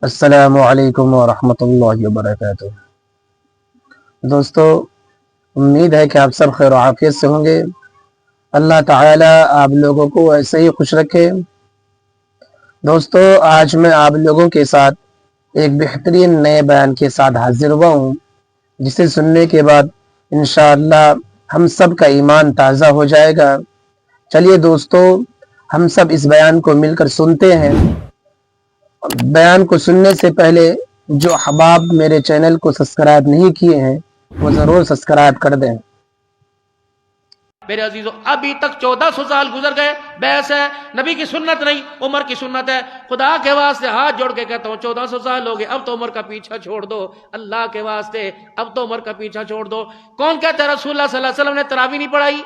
السلام علیکم ورحمۃ اللہ وبرکاتہ۔ دوستو، امید ہے کہ آپ سب خیر و عافیت سے ہوں گے۔ اللہ تعالی آپ لوگوں کو ایسے ہی خوش رکھے۔ دوستو، آج میں آپ لوگوں کے ساتھ ایک بہترین نئے بیان کے ساتھ حاضر ہوا ہوں، جسے سننے کے بعد انشاءاللہ ہم سب کا ایمان تازہ ہو جائے گا۔ چلیے دوستو، ہم سب اس بیان کو مل کر سنتے ہیں۔ بیان کو سننے سے پہلے جو احباب میرے چینل کو سبسکرائب نہیں کیے ہیں وہ ضرور سبسکرائب کر دیں۔ میرے عزیزو، ابھی تک 1400 سال گزر گئے، بحث ہے، نبی کی سنت نہیں، عمر کی سنت ہے۔ خدا کے واسطے ہاتھ جوڑ کے کہتا ہوں، 1400 سال ہو گئے، اب تو عمر کا پیچھا چھوڑ دو۔ اللہ کے واسطے اب تو عمر کا پیچھا چھوڑ دو۔ کون کہتا ہے رسول اللہ صلی اللہ علیہ وسلم نے تراویح نہیں پڑھائی؟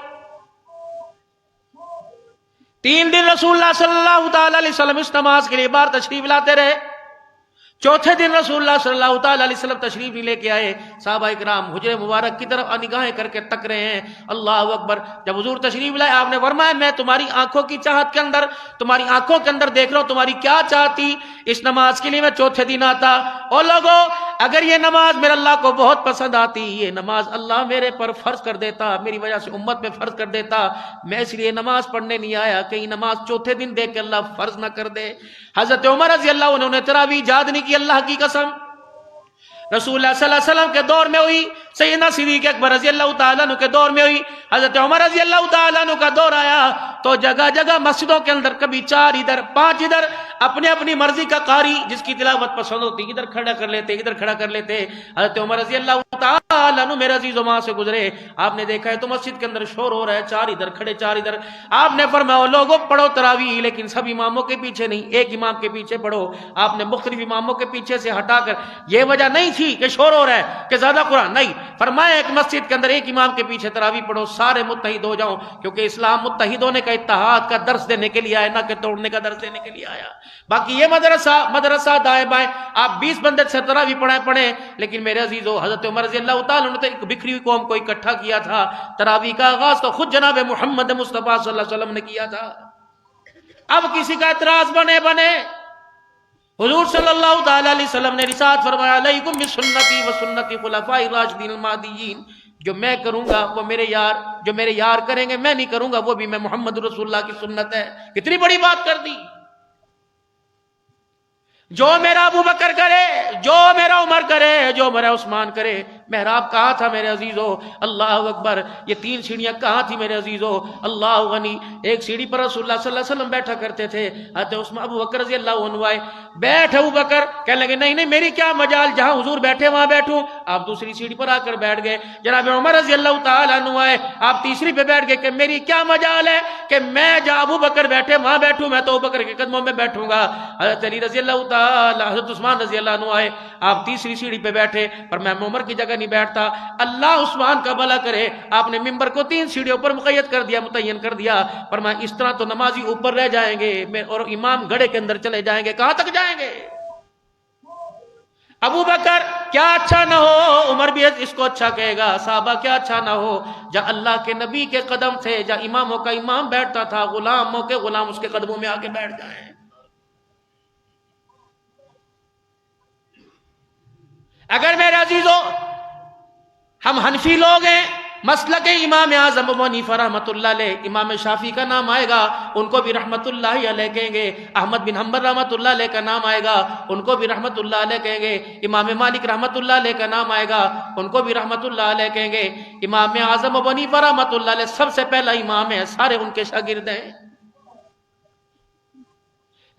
3 دن رسول اللہ صلی اللہ تعالی علیہ وسلم اس نماز کے لیے باہر تشریف لاتے رہے۔ چوتھے دن رسول اللہ صلی اللہ تعالی علیہ وسلم تشریف نہیں لے کے آئے۔ صحابہ کرام حجرے مبارک کی طرف نگاہیں کر کے تک رہے ہیں۔ اللہ اکبر۔ جب حضور تشریف لائے، آپ نے فرمایا، میں تمہاری آنکھوں کی چاہت کے اندر، تمہاری آنکھوں کے اندر دیکھ رہا ہوں تمہاری کیا چاہتی۔ اس نماز کے لیے میں چوتھے دن آتا۔ اور لوگوں، اگر یہ نماز میرے اللہ کو بہت پسند آتی، یہ نماز اللہ میرے پر فرض کر دیتا، میری وجہ سے امت میں فرض کر دیتا۔ میں اس لیے نماز پڑھنے نہیں آیا، کہیں نماز چوتھے دن دیکھ کے اللہ فرض نہ کر دے۔ حضرت عمر رضی اللہ عنہ نے تراویح ایجاد نہیں کی، اللہ کی قسم۔ رسول اللہ صلی اللہ علیہ وسلم کے دور میں ہوئی، سیدنا صدیق اکبر رضی اللہ تعالیٰ عنہ کے دور میں ہوئی، حضرت عمر رضی اللہ تعالیٰ عنہ کا دور آیا تو جگہ جگہ مسجدوں کے اندر کبھی 4 ادھر 5 ادھر، اپنے اپنی مرضی کا قاری جس کی تلاوت پسند ہوتی ادھر کھڑا کر لیتے، ادھر کھڑا کر لیتے۔ حضرت عمر رضی اللہ تعالیٰ عنہ میرے عزیز وہاں سے گزرے، آپ نے دیکھا ہے تو مسجد کے اندر شور ہو رہا ہے، 4 ادھر کھڑے 4 ادھر۔ آپ نے فرمایا، لوگوں پڑھو تراویح، لیکن سب اماموں کے پیچھے نہیں، ایک امام کے پیچھے پڑھو۔ آپ نے مختلف اماموں کے پیچھے سے ہٹا کر، یہ وجہ نہیں تھی کہ شور ہو رہا ہے کہ زیادہ قرآن نہیں، فرمایا ایک مسجد کے اندر ایک امام کے پیچھے تراویح پڑھو، سارے متحد ہو جاؤ، کیونکہ اسلام متحد ہونے کا، اتحاد کا درس دینے کے لیے آیا، نہ کہ توڑنے کا درس دینے کے لیے آیا۔ باقی یہ مدرسہ دائیں بائیں، آپ 20 بندے سے تراویح پڑھیں، لیکن میرے عزیزو، حضرت عمر رضی اللہ تعالیٰ نے ایک بکھری ہوئی قوم کو اکٹھا کیا تھا۔ تراویح کا آغاز تو خود جناب محمد مصطفیٰ صلی اللہ علیہ وسلم نے کیا تھا۔ اب کسی کا اعتراض بنے، حضور صلی اللہ تعالی علیہ وسلم نے ارشاد فرمایا، علیکم بسنتی و سنتی خلفاء الراشدین المہدیین، جو میں کروں گا وہ میرے یار، جو میرے یار کریں گے، میں نہیں کروں گا وہ بھی میں محمد رسول اللہ کی سنت ہے۔ کتنی بڑی بات کر دی۔ جو میرا ابو بکر کرے، جو میرا عمر کرے، جو میرا عثمان کرے۔ محراب کہاں تھا میرے عزیزو؟ اللہ اکبر۔ یہ 3 سیڑھیاں کہاں تھی میرے عزیزو؟ اللہ غنی۔ ایک سیڑھی پر رسول اللہ صلی اللہ علیہ وسلم بیٹھا کرتے تھے، حضرت عثمان ابو بکر رضی اللہ عنہ آئے، بیٹھ ابو بکر، کہنے لگے نہیں میری کیا مجال، جہاں حضور بیٹھے وہاں بیٹھوں۔ آپ دوسری سیڑھی پر آ کر بیٹھ گئے۔ جناب عمر رضی اللہ تعالیٰ عنہ آئے، آپ تیسری پہ بیٹھ گئے کہ میری کیا مجال ہے کہ میں جہاں ابو بکر بیٹھے وہاں بیٹھوں، میں تو ابو بکر کے قدموں میں بیٹھوں گا۔ حضرت علی رضی اللہ تعالیٰ، حضرت عثمان رضی اللہ عنہ آئے، آپ تیسری سیڑھی پہ بیٹھے، پر میں عمر کی جگہ نہیں بیٹھتا۔ اللہ عثمان کا بھلا کرے، آپ نے ممبر کو 3 سیڑھیوں پر مقید کر دیا، متعین کر دیا، پر میں اس طرح تو نمازی اوپر رہ جائیں گے اور امام گڑھے کے اندر چلے جائیں گے، کہاں تک جائیں گے؟ ابو بکر کیا اچھا نہ ہو، عمر بھی اس کو اچھا کہے گا، صحابہ کیا اچھا نہ ہو، جہاں اللہ کے نبی کے قدم تھے، جہاں اماموں کا امام بیٹھتا تھا، غلاموں کے غلام اس کے قدموں میں آ کے بیٹھ جائیں۔ اگر میرے عزیزو ہم حنفی لوگ ہیں، مسلک امام اعظم ابو حنیفہ رحمۃ اللہ علیہ، امام شافعی کا نام آئے گا، ان کو بھی رحمۃ اللہ علیہ کہیں گے، احمد بن حنبل رحمۃ اللہ علیہ کا نام آئے گا، ان کو بھی رحمۃ اللہ علیہ کہیں گے، امام مالک رحمۃ اللہ علیہ کا نام آئے گا، ان کو بھی رحمۃ اللہ علیہ کہیں گے، امام اعظم ابو حنیفہ رحمۃ اللہ علیہ سب سے پہلا امام ہے، سارے ان کے شاگرد ہیں۔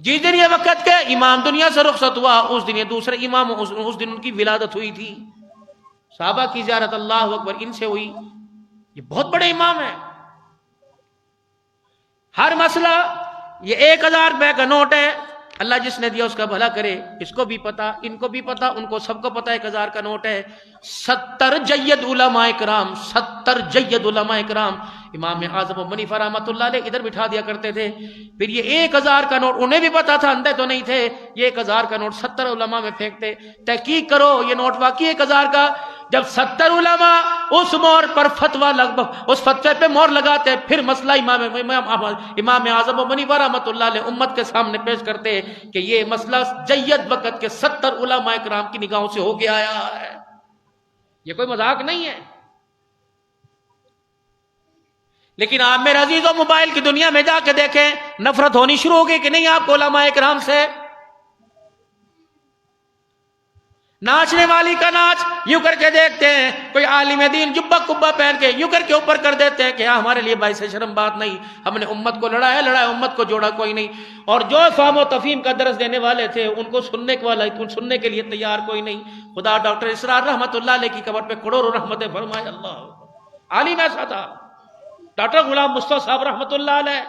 جس دن یہ وقت کے امام دنیا سے رخصت ہوا، اس دن یہ دوسرے امام، اس دن ان کی ولادت ہوئی تھی۔ صحابہ کی زیارت اللہ اکبر ان سے ہوئی، یہ بہت بڑے امام ہیں۔ ہر مسئلہ، یہ 1000 روپے کا نوٹ ہے، اللہ جس نے دیا اس کا بھلا کرے، اس کو بھی پتا، ان کو بھی پتا، ان کو سب کو پتا 1000 کا نوٹ ہے۔ 70 جید علماء کرام، 70 جید علماء کرام امام اعظم ابو حنیفہ رحمۃ اللہ علیہ ادھر بٹھا دیا کرتے تھے۔ پھر یہ 1000 کا نوٹ انہیں بھی پتا تھا، اندھے تو نہیں تھے، یہ 1000 کا نوٹ 70 علماء میں پھینکتے۔ تحقیق کرو یہ نوٹ واقعی 1000 کا جب 70 علماء اس مور پر اس فتوے پہ مور لگاتے، پھر مسئلہ امام اعظم ابو حنیفہ رحمۃ اللہ علیہ امت کے سامنے پیش کرتے کہ یہ مسئلہ جید وقت کے 70 علماء کرام کی نگاہوں سے ہو کے آیا ہے، یہ کوئی مذاق نہیں ہے۔ لیکن آپ میرے عزیزوں موبائل کی دنیا میں جا کے دیکھیں، نفرت ہونی شروع ہو گئی کہ نہیں آپ کو علماء کرام سے؟ ناچنے والی کا ناچ یوں کر کے دیکھتے ہیں، کوئی عالم دین جبہ کبہ پہن کے یوں کر کے اوپر کر دیتے ہیں کہ ہاں ہمارے لیے باعث شرم بات نہیں، ہم نے امت کو لڑایا امت کو جوڑا کوئی نہیں۔ اور جو فہم و تفہیم کا درس دینے والے تھے ان کو سننے کے لیے تیار کوئی نہیں۔ خدا ڈاکٹر اسرار رحمت اللہ علیہ کی قبر پہ کروڑوں رحمتیں فرمائے، اللہ عالم ایسا تھا ڈاکٹر غلام مصطفیٰ صاحب رحمت اللہ علیہ،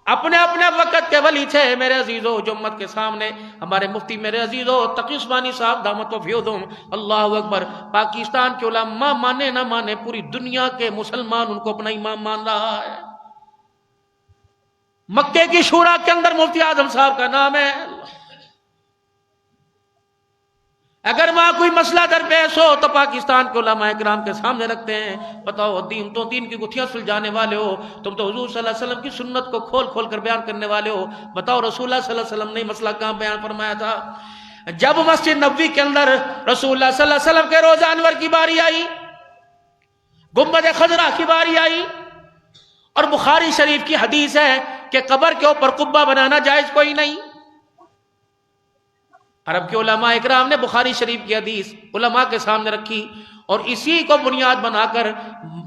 اپنے وقت کے ولی تھے میرے عزیزوں، جو امت کے سامنے ہمارے مفتی میرے عزیزوں تقی عثمانی صاحب دامت و فیودہم، اللہ اکبر، پاکستان کے علماء مانے نہ مانے پوری دنیا کے مسلمان ان کو اپنا امام مان رہا ہے۔ مکے کی شورا کے اندر مفتی اعظم صاحب کا نام ہے۔ اگر وہاں کوئی مسئلہ درپیش ہو تو پاکستان کے علماء کرام کے سامنے رکھتے ہیں، بتاؤ دین کی گتھیاں سلجھانے والے ہو تم، تو حضور صلی اللہ علیہ وسلم کی سنت کو کھول کھول کر بیان کرنے والے ہو، بتاؤ رسول اللہ صلی اللہ علیہ وسلم نے مسئلہ کہاں بیان فرمایا تھا؟ جب مسجد نبوی کے اندر رسول اللہ صلی اللہ علیہ وسلم کے روضہ انور کی باری آئی، گنبد خضرا کی باری آئی، اور بخاری شریف کی حدیث ہے کہ قبر کے اوپر قبہ بنانا جائز کوئی نہیں، عرب کے علماء اکرام نے بخاری شریف کی حدیث علماء کے سامنے رکھی، اور اسی کو بنیاد بنا کر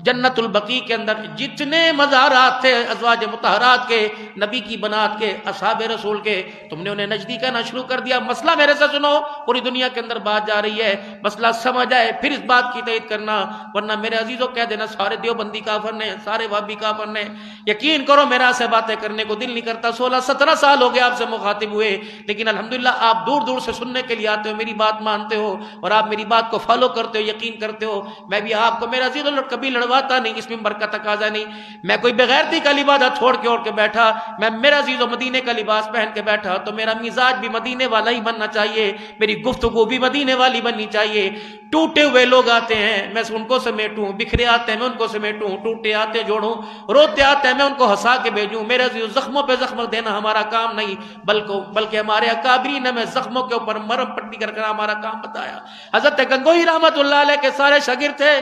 جنت البقیع کے اندر جتنے مزارات تھے ازواج مطہرات کے، نبی کی بنات کے، اصحاب رسول کے، تم نے انہیں نجدی کہنا شروع کر دیا۔ مسئلہ میرے سے سنو، پوری دنیا کے اندر بات جا رہی ہے، مسئلہ سمجھ آئے پھر اس بات کی تائید کرنا، ورنہ میرے عزیزوں کہہ دینا سارے دیوبندی کافر نے، سارے وہابی کافر نے۔ یقین کرو میرا سے باتیں کرنے کو دل نہیں کرتا، 16-17 سال ہو گئے آپ سے مخاطب ہوئے، لیکن الحمدللہ آپ دور دور سے سننے کے لیے آتے ہو، میری بات مانتے ہو اور آپ میری بات کو فالو کرتے ہو، یقین کرتے ہو۔ میں بھی آپ کو میرا عزیزوں کبھی لڑواتا نہیں، اس ممبر کا تقاضا نہیں، میں کوئی بغیرتی کا لبادہ چھوڑ کے اوڑھ کے بیٹھا، میں میرا عزیزوں مدینے کا لباس پہن کے بیٹھا تو میرا مزاج بھی مدینے والا ہی بننا چاہیے، میری گفتگو بھی مدینے والی بننی چاہیے۔ ٹوٹے ہوئے لوگ آتے ہیں میں ان کو سمیٹوں، بکھرے آتے ہیں میں ان کو سمیٹوں، ٹوٹے آتے جوڑوں، روتے آتے ہیں میں ان کو ہنسا کے بھیجوں۔ میرے عزیزوں زخموں پہ زخم دینا ہمارا کام نہیں، بلکہ ہمارے اکابرین نے ہمیں زخموں کے اوپر مرہم پٹی کر ہمارا کام بتایا۔ حضرت گنگوہی رحمت اللہ علیہ کے سارے شاگرد تھے،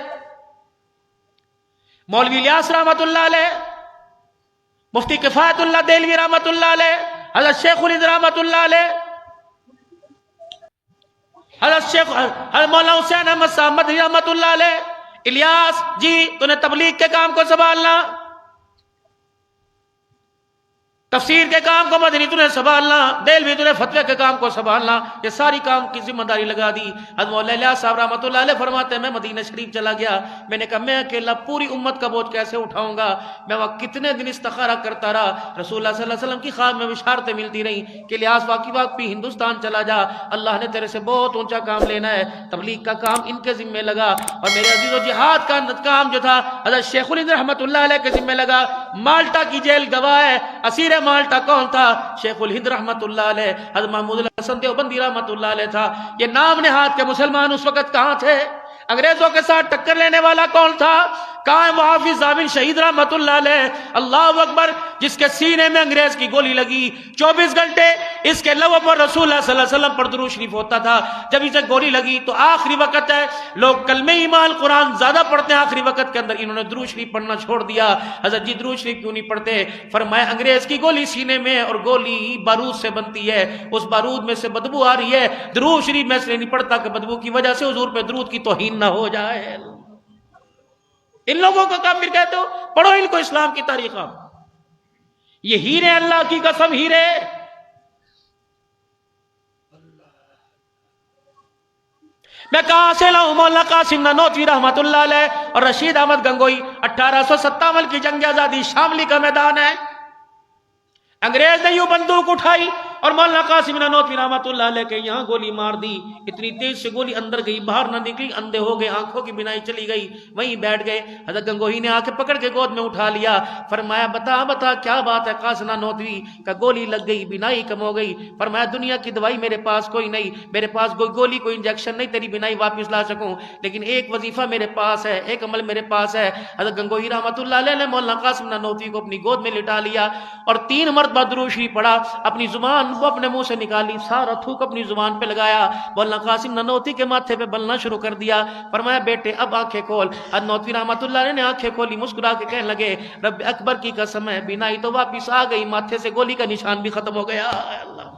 مولوی الیاس رحمت اللہ علیہ، مفتی کفایت اللہ دہلوی رحمت اللہ علیہ، حضرت شیخ الہند رحمت اللہ علیہ، حضرت مولانا حسین احمد صاحب مدنی رحمت اللہ علیہ۔ الیاس جی تو نے تبلیغ کے کام کو سنبھالنا، تفسیر کے کام کو مدنی تو نے سنبھالنا، دہلوی تو نے فتوے کے کام کو سنبھالنا، یہ ساری کام کی ذمہ داری لگا دی۔ حضرت مولانا الیاس صاحب رحمۃ اللہ علیہ فرماتے ہیں میں مدینہ شریف چلا گیا، میں نے کہا میں اکیلا پوری امت کا بوجھ کیسے اٹھاؤں گا، میں وہاں کتنے دن استخارہ کرتا رہا، رسول اللہ صلی اللہ علیہ وسلم کی خواب میں بشارتیں ملتی رہیں کہ الیاس واقعی ہندوستان چلا جا، اللہ نے تیرے سے بہت اونچا کام لینا ہے۔ تبلیغ کا کام ان کے ذمہ لگا، اور میرے عزیزو جہاد کا کام جو تھا حضرت شیخ الہند رحمۃ اللہ علیہ کے ذمہ لگا۔ مالٹا کی جیل گواہ ہے، اسیر مالٹا کون تھا؟ شیخ الہند رحمت اللہ علیہ، حضرت محمود الحسن دیوبندی رحمت اللہ علیہ تھا۔ یہ نام نہاد کے مسلمان اس وقت کہاں تھے؟ انگریزوں کے ساتھ ٹکر لینے والا کون تھا؟ کہاں ہے محافظ ضامن شہید رحمت اللہ علیہ؟ اللہ اکبر، جس کے سینے میں انگریز کی گولی لگی 24 گھنٹے اس کے لبوں پر رسول اللہ صلی اللہ علیہ وسلم پر درود شریف ہوتا تھا۔ جب اسے گولی لگی تو آخری وقت ہے، لوگ کلمہ ایمان قرآن زیادہ پڑھتے ہیں، آخری وقت کے اندر انہوں نے درود شریف پڑھنا چھوڑ دیا۔ حضرت جی درود شریف کیوں نہیں پڑھتے؟ فرمایا انگریز کی گولی سینے میں، اور گولی بارود سے بنتی ہے، اس بارود میں سے بدبو آ رہی ہے، درود شریف میں اس لیے نہیں پڑھتا کہ بدبو کی وجہ سے حضور پہ درود کی توہین نہ ہو جائے۔ ان لوگوں کا کام پھر کہتے ہو پڑھو ان کو اسلام کی تاریخ۔ یہ ہیرے، اللہ کی قسم ہیرے، میں کہاں سے لاؤں؟ مولانا قاسم نانوتوی رحمت اللہ علیہ اور رشید احمد گنگوئی، 1857 کی جنگ آزادی شاملی کا میدان ہے، انگریز نے یوں بندوق اٹھائی اور مولانا قاسم نانوتوی رحمۃ اللہ علیہ کے یہاں گولی مار دی، اتنی تیز سے گولی اندر گئی، باہر نہ نکلی، اندھے ہو گئے، آنکھوں کی بینائی چلی گئی، وہیں بیٹھ گئے۔ حضرت گنگوہی نے آ کے پکڑ کے گود میں اٹھا لیا، فرمایا بتا بتا کیا بات ہے قاسم نانوتوی کا گولی لگ گئی، بینائی کم ہو گئی۔ فرمایا دنیا کی دوائی میرے پاس کوئی نہیں، میرے پاس کوئی گولی کوئی انجیکشن نہیں تیری بینائی واپس لا سکوں، لیکن ایک وظیفہ میرے پاس ہے، ایک عمل میرے پاس ہے۔ حضرت گنگوہی رحمۃ اللہ علیہ نے مولانا قاسم نانوتوی کو اپنی گود میں لٹا لیا اور 3 مرتبہ درود شریف پڑھا، اپنی زبان کو اپنے منہ سے نکالی، سارا تھوک اپنی زبان پہ لگایا، مولانا قاسم نانوتوی کے ماتھے پہ بلنا شروع کر دیا۔ فرمایا بیٹے اب آنکھیں کھول۔ حضرت نانوتوی رحمۃ اللہ علیہ نے آنکھیں کھولی، مسکرا کے کہنے لگے رب اکبر کی قسم ہے بینائی تو واپس آ گئی، ماتھے سے گولی کا نشان بھی ختم ہو گیا۔ اللہ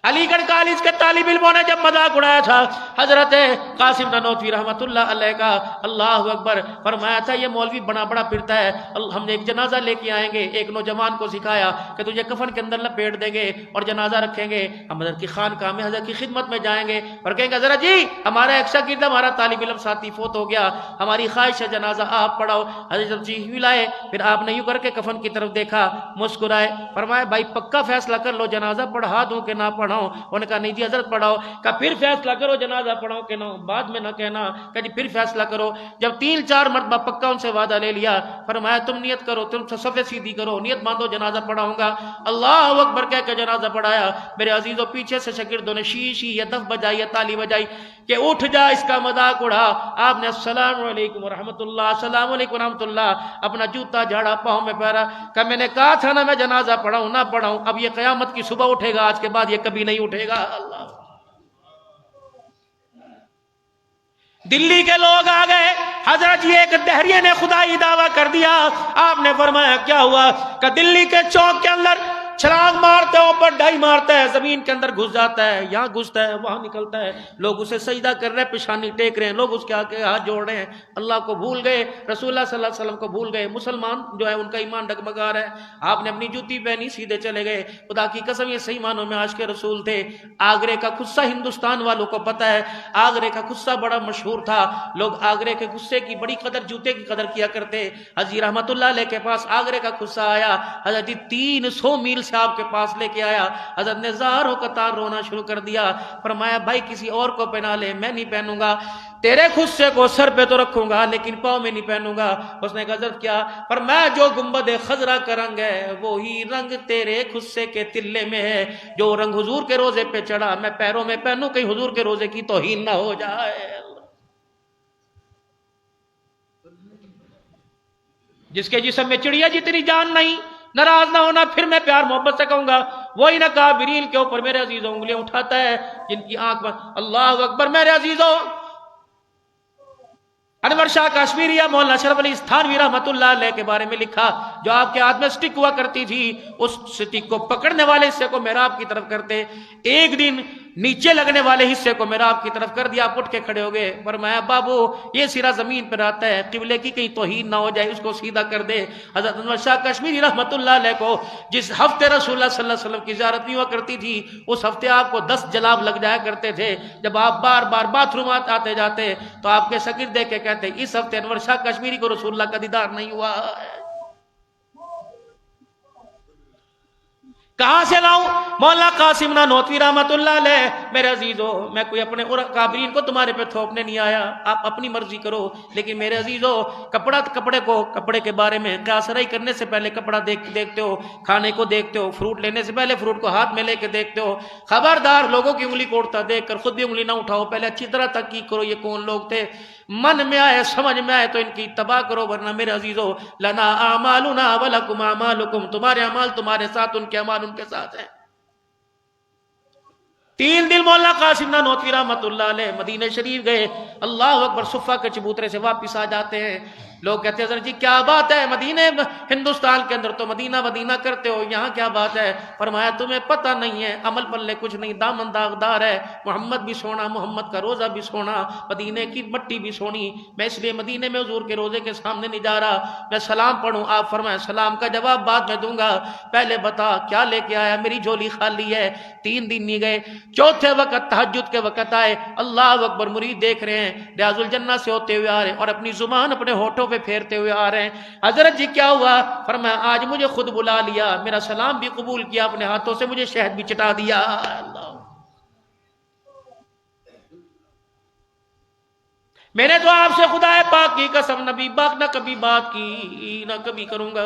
علی گڑھ کالج کے طالب علموں نے جب مذاق اڑایا تھا حضرت قاسم نانوتوی رحمۃ اللہ علیہ کا، اللہ اکبر، فرمایا تھا یہ مولوی بڑا بڑا پھرتا ہے، ہم نے ایک جنازہ لے کے آئیں گے، ایک نوجوان کو سکھایا کہ تجھے کفن کے اندر لپیٹ دیں گے اور جنازہ رکھیں گے، ہم حضرت کی خانقاہ میں حضرت کی خدمت میں جائیں گے اور کہیں گے ذرا جی ہمارا ایک شاگرد ہمارا طالب علم ساتھی فوت ہو گیا، ہماری خواہش ہے جنازہ آپ پڑھاؤ۔ حضرت جی لائے، پھر آپ نے یوں کر کے کفن کی طرف دیکھا، مسکرائے، فرمایا بھائی پکا فیصلہ کر لو جنازہ پڑھا دوں کہ نہ پڑھاؤں؟ انہوں نے کہا نہیں جی حضرت پڑھاؤ۔ کہا پھر فیصلہ کرو جنازہ پڑھاؤ کہ نہ، بعد میں نہ کہنا۔ کہا جی پھر فیصلہ کرو۔ جب 3-4 مرتبہ پکا ان سے وعدہ لے لیا، فرمایا تم نیت کرو، تم صفے سیدھی کرو، نیت باندھو جنازہ پڑھاؤں گا۔ اللہ اکبر کہہ کے جنازہ پڑھایا۔ میرے عزیزوں پیچھے سے شاگردوں نے شی یا دف بجائی یا تالی بجائی کہ اٹھ جا، اس کا مذاق اڑا۔ آپ نے السلام علیکم ورحمۃ اللہ، السلام علیکم ورحمۃ اللہ، اپنا جوتا جھاڑا، پاؤں میں پہرا، کہ میں نے کہا تھا نا میں جنازہ پڑھاؤں نہ پڑھاؤں، اب یہ قیامت کی صبح اٹھے گا، آج کے بعد یہ کبھی نہیں اٹھے گا۔ اللہ دلی کے لوگ آ گئے، حضرت جی ایک دہریے نے خدائی دعویٰ کر دیا۔ آپ نے فرمایا کیا ہوا؟ کہ دلی کے چوک کے اندر چھلانگ مارتے ہو، اوپر ڈھائی مارتا ہے، زمین کے اندر گھس جاتا ہے، یہاں گھستا ہے وہاں نکلتا ہے، لوگ اسے سجدہ کر رہے ہیں، پیشانی ٹیک رہے ہیں، لوگ اس کے آگے ہاتھ جوڑ رہے ہیں، اللہ کو بھول گئے، رسول اللہ صلی اللہ علیہ وسلم کو بھول گئے، مسلمان جو ہے ان کا ایمان ڈگمگا رہا ہے۔ آپ نے اپنی جوتی پہنی، سیدھے چلے گئے۔ خدا کی قسم یہ صحیح معنوں میں عاشق رسول تھے۔ آگرے کا غصہ ہندوستان والوں کو پتہ ہے، آگرے کا غصہ بڑا مشہور تھا، لوگ آگرے کے غصے کی بڑی قدر، جوتے کی قدر کیا کرتے۔ حضرت رحمت اللہ علیہ کے پاس آگرے کا غصہ آیا، حضرت 300 میل سے آپ کے پاس لے کے آیا، حضرت نے زار ہو قطار رونا شروع کر دیا، فرمایا بھائی کسی اور کو پہنا لے، میں نہیں پہنوں گا، تیرے غصے کو سر پہ تو رکھوں گا لیکن پاؤں میں نہیں پہنوں گا۔ اس نے کہا حضرت کیا؟ فرمایا جو گنبد خضرا کا رنگ ہے وہی رنگ تیرے غصے کے تلے میں ہے، جو رنگ حضور کے روزے پہ چڑھا میں پیروں میں پہنوں، کہیں حضور کے روزے کی توہین نہ ہو جائے۔ جس کے جسم میں چڑیا جتنی جان نہیں، ناراض نہ ہونا، پھر میں پیار محبت سے کہوں گا، وہی نہ کابرین کے اوپر میرے عزیزوں انگلیاں اٹھاتا ہے جن کی آنکھ میں، اللہ اکبر۔ میرے عزیزوں انور شاہ کشمیری یا مولانا اشرف علی تھانوی رحمۃ اللہ علیہ کے بارے میں لکھا، جو آپ کے ہاتھ میں سٹک ہوا کرتی تھی، اس سٹک کو پکڑنے والے حصے کو محراب کی طرف کرتے، ایک دن نیچے لگنے والے حصے کو محراب کی طرف کر دیا، آپ اٹھ کے کھڑے ہو گئے، فرمایا بابو یہ سرا زمین پر آتا ہے، قبلے کی کہیں توہین نہ ہو جائے، اس کو سیدھا کر دے۔ حضرت انور شاہ کشمیری رحمۃ اللہ علیہ کو جس ہفتے رسول اللہ صلی اللہ علیہ وسلم کی زیارت نہیں ہوا کرتی تھی، اس ہفتے آپ کو 10 جلاب لگ جایا کرتے تھے۔ جب آپ بار بار باتھ روم آتے جاتے تو آپ کے شاگرد دیکھ کے کہتے اس ہفتے انور شاہ کشمیری کو رسول اللہ کا دیدار نہیں ہوا ہے۔ کہاں سے لاؤں؟ مولانا قاسم نانوتوی رحمۃ اللہ علیہ۔ میرے عزیزوں میں کوئی اپنے کابرین کو تمہارے پہ تھوپنے نہیں آیا، آپ اپنی مرضی کرو، لیکن میرے عزیزوں کپڑے کے بارے میں قیاس رائی کرنے سے پہلے کپڑا دیکھتے ہو، کھانے کو دیکھتے ہو، فروٹ لینے سے پہلے فروٹ کو ہاتھ میں لے کے دیکھتے ہو۔ خبردار لوگوں کی انگلی کو اٹھتا دیکھ کر خود بھی انگلی نہ اٹھاؤ، پہلے اچھی طرح تحقیق کرو یہ کون لوگ تھے، من میں آئے سمجھ میں آئے تو ان کی اتباع کرو، ورنہ میرے عزیزوں لنا اعمالنا ولکم اعمالکم، تمہارے اعمال تمہارے ساتھ، ان کے اعمال ان کے ساتھ ہیں۔ 3 دن مولانا قاسم نانوتوی رحمۃ اللہ علیہ مدینہ شریف گئے، اللہ اکبر، صفہ کے چبوترے سے واپس آ جاتے ہیں، لوگ کہتے ہیں حضرت جی کیا بات ہے، مدینہ ہندوستان کے اندر تو مدینہ مدینہ کرتے ہو، یہاں کیا بات ہے؟ فرمایا تمہیں پتہ نہیں ہے، عمل پلے کچھ نہیں، دامن داغدار ہے، محمد بھی سونا، محمد کا روزہ بھی سونا، مدینہ کی مٹی بھی سونی، میں اس لیے مدینہ میں حضور کے روزے کے سامنے نہیں جا رہا، میں سلام پڑھوں، آپ فرمائیں سلام کا جواب بعد میں دوں گا، پہلے بتا کیا لے کے آیا، میری جھولی خالی ہے۔ 3 دن نہیں گئے، چوتھے وقت تہجد کے وقت آئے، اللہ اکبر، مرید دیکھ رہے ہیں ریاض الجنہ سے ہوتے ہوئے آ رہے ہیں اور اپنی زبان اپنے ہونٹوں پہ پہ پھیرتے ہوئے آ رہے ہیں. حضرت جی کیا ہوا؟ فرمایا آج مجھے خود بلا لیا، میرا سلام بھی قبول کیا، اپنے ہاتھوں سے مجھے شہد بھی چٹا دیا. اللہ، میں نے تو آپ سے خدا پاک کی قسم نبی پاک نہ کبھی بات کی نہ کبھی کروں گا.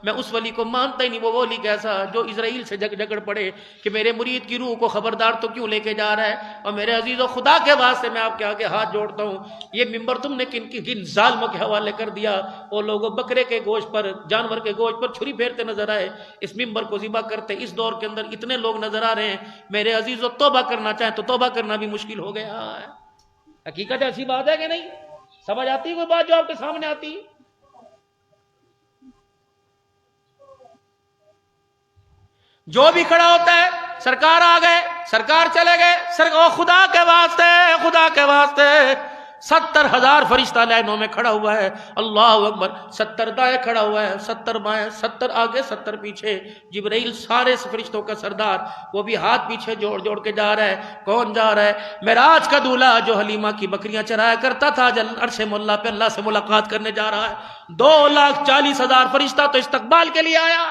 میں اس ولی کو مانتا ہی نہیں. وہ ولی کیسا جو اسرائیل سے جھگڑ پڑے کہ میرے مرید کی روح کو خبردار تو کیوں لے کے جا رہا ہے. اور میرے عزیزو خدا کے واسطے میں آپ کے آگے ہاتھ جوڑتا ہوں، یہ ممبر تم نے کن ظالموں کے حوالے کر دیا. وہ لوگوں بکرے کے گوشت پر، جانور کے گوشت پر چھری پھیرتے نظر آئے، اس ممبر کو ذبح کرتے. اس دور کے اندر اتنے لوگ نظر آ رہے ہیں. میرے عزیزو توبہ کرنا چاہیں تو توبہ کرنا بھی مشکل ہو گیا ہے. حقیقت ایسی بات ہے کہ نہیں؟ سمجھ آتی ہے کوئی بات جو آپ کے سامنے آتی؟ جو بھی کھڑا ہوتا ہے سرکار آ گئے، سرکار چلے گئے، سرکار خدا کے واسطے، خدا کے واسطے 70,000 فرشتہ لائنوں میں کھڑا ہوا ہے. اللہ اکبر. 70 دائیں کھڑا ہوا ہے، 70 بائیں، 70 آگے 70 پیچھے. جبرائیل سارے فرشتوں کا سردار، وہ بھی ہاتھ پیچھے جوڑ جوڑ کے جا رہا ہے. کون جا رہا ہے؟ معراج کا دولہا جو حلیمہ کی بکریاں چرایا کرتا تھا، عرش مولا پہ اللہ سے ملاقات کرنے جا رہا ہے. 2,40,000 فرشتہ تو استقبال کے لیے آیا.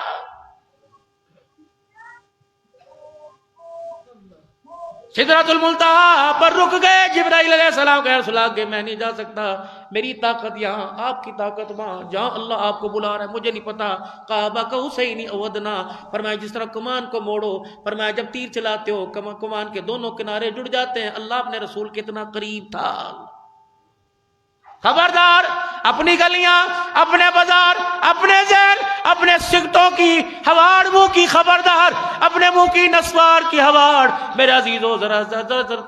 سدرۃ المنتہا پر رک گئے. جبرائیل علیہ السلام کہ رسول اللہ کہ میں نہیں جا سکتا، میری طاقت یہاں، آپ کی طاقت وہاں. جہاں اللہ آپ کو بلا رہا ہے مجھے نہیں پتا. کعبہ کا حسینی اودنا. فرمایا جس طرح کمان کو موڑو، فرمایا جب تیر چلاتے ہو کمان کے دونوں کنارے جڑ جاتے ہیں. اللہ اپنے رسول کے اتنا قریب تھا. خبردار، اپنی گلیاں، اپنے بازار، اپنے ذہن، اپنے سکتوں کی ہواڑ منہ کی خبردار، اپنے منہ کی نسوار کی ہواڑ. میرے عزیزو ذرا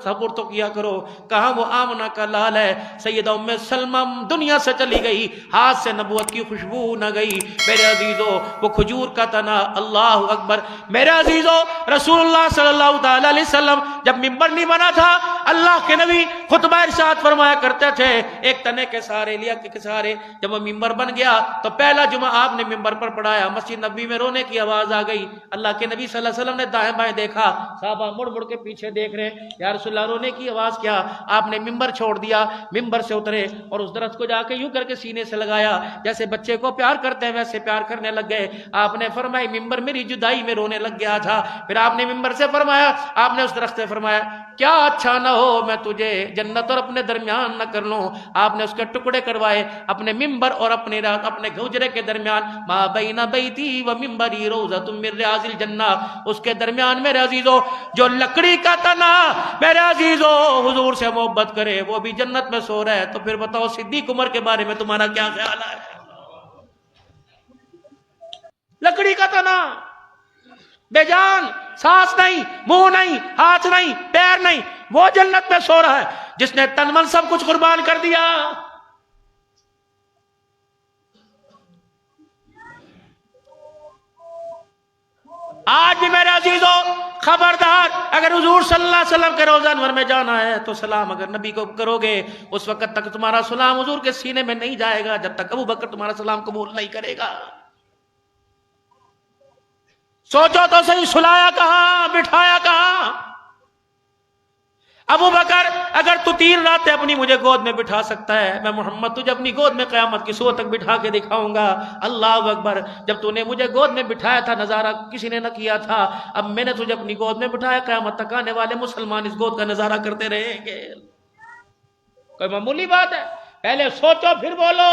صبر تو کیا کرو. کہاں وہ آمنہ کا لال ہے؟ سیدہ ام سلمہ دنیا سے چلی گئی، ہاتھ سے نبوت کی خوشبو نہ گئی. میرے عزیزو وہ کھجور کا تنا، اللہ اکبر. میرے عزیزو رسول اللہ صلی اللہ تعالی علیہ وسلم جب ممبر نہیں بنا تھا، اللہ کے نبی خطبہ ارشاد فرمایا کرتے تھے ایک تنے کے سہارے لیا کے سہارے. جب وہ ممبر بن گیا تو پہلا جمعہ آپ نے ممبر پر پڑھایا. مسجد نبی میں رونے کی آواز آ گئی. اللہ کے نبی صلی اللہ علیہ وسلم نے دائیں بائیں دیکھا، صحابہ مڑ مڑ کے پیچھے دیکھ رہے ہیں. یا رسول اللہ رونے کی آواز کیا؟ آپ نے ممبر چھوڑ دیا. ممبر سے اترے اور اس درخت کو جا کے یوں کر کے سینے سے لگایا، جیسے بچے کو پیار کرتے ہیں ویسے پیار کرنے لگ گئے. آپ نے فرمایا ممبر میری جدائی میں رونے لگ گیا تھا. پھر آپ نے ممبر سے فرمایا، آپ نے اس درخت سے فرمایا کیا اچھا نہ ہو میں تجھے جنت اور اپنے درمیان نہ کر لوں. آپ نے اس کے ٹکڑے کروائے اپنے ممبر اور اپنے گھجرے کے درمیان. ما بین بیتی و ممبری روضۃ من ریاض الجنہ. اس کے درمیان میرے عزیزو جو لکڑی کا تنا میرے عزیزو حضور سے محبت کرے وہ بھی جنت میں سو رہا ہے. تو پھر بتاؤ صدیق عمر کے بارے میں تمہارا کیا خیال ہے؟ لکڑی کا تنا، بے جان، سانس نہیں، منہ نہیں، ہاتھ نہیں، پیر نہیں، وہ جنت میں سو رہا ہے جس نے تن من سب کچھ قربان کر دیا. آج بھی میرے عزیزو خبردار، اگر حضور صلی اللہ علیہ وسلم کے روضہ انور میں جانا ہے تو سلام اگر نبی کو کرو گے اس وقت تک تمہارا سلام حضور کے سینے میں نہیں جائے گا جب تک ابو بکر تمہارا سلام قبول نہیں کرے گا. سوچو تو صحیح، سلایا کہاں، بٹھایا کہاں؟ ابو بکر اگر تو 3 راتیں اپنی مجھے گود میں بٹھا سکتا ہے، میں محمد تجھے اپنی گود میں قیامت کی صبح تک بٹھا کے دکھاؤں گا. اللہ اکبر. جب تو نے مجھے گود میں بٹھایا تھا نظارہ کسی نے نہ کیا تھا، اب میں نے تجھے اپنی گود میں بٹھایا، قیامت تک آنے والے مسلمان اس گود کا نظارہ کرتے رہیں گے. کوئی معمولی بات ہے؟ پہلے سوچو پھر بولو.